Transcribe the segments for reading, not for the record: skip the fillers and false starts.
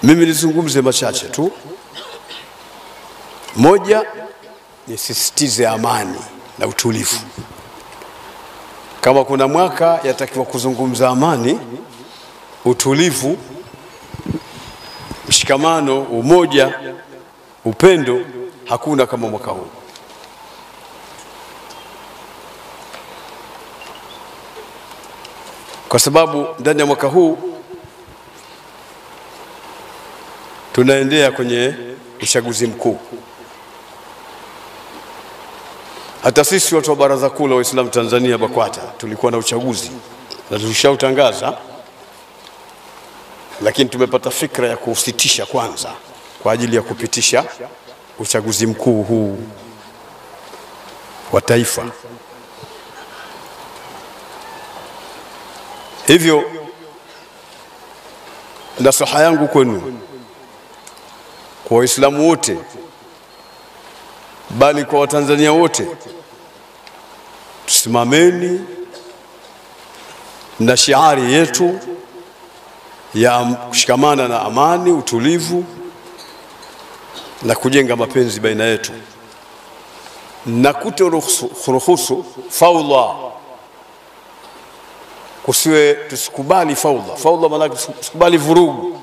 Mimi nizungumze machache tu. Moja, nisisitize amani na utulivu. Kama kuna mwaka yatakiwa kuzungumza amani, utulivu, mshikamano, umoja, upendo, hakuna kama mwaka huu. Kwa sababu ndani ya mwaka huu tunaendea kwenye uchaguzi mkuu. Hata sisi watu wa Baraza Kuu la Waislamu Tanzania BAKWATA tulikuwa na uchaguzi na tulishautangaza, lakini tumepata fikra ya kuusitisha kwanza kwa ajili ya kupitisha uchaguzi mkuu huu wa taifa. Hivyo nasaha yangu kwenu, kwa Waislamu wote, bali kwa Watanzania wote, tusimameni na shiari yetu ya kushikamana na amani, utulivu na kujenga mapenzi baina yetu, na kutoruhusu fawdha. Tusikubali fawdha. Fawdha maana tusikubali vurugu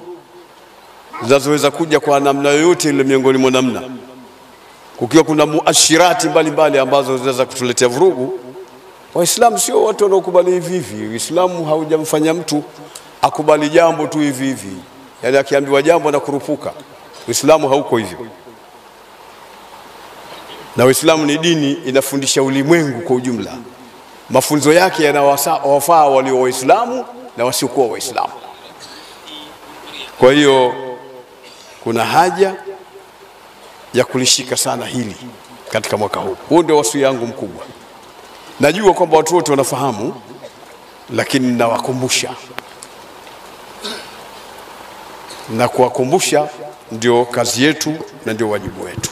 zinazoweza kuja kwa namna yoyote ile miongoni mwa namna. Kukiwa kuna muashirati mbalimbali ambazo zinaweza kutuletea vurugu, Waislamu sio watu wanaokubali hivi hivi. Uislamu haujamfanya mtu akubali jambo tu hivi hivi, yani akiambiwa jambo na kurupuka. Uislamu hauko hivyo. Na Uislamu ni dini inafundisha ulimwengu kwa ujumla. Mafunzo yake yanawafaa walio Waislamu na wasiokuwa Waislamu. Kwa hiyo kuna haja ya kulishika sana hili katika mwaka huu. Huo ndio wasia yangu mkubwa. Najua kwamba watu wote wanafahamu, lakini nawakumbusha. Na kuwakumbusha ndio kazi yetu na ndio wajibu wetu.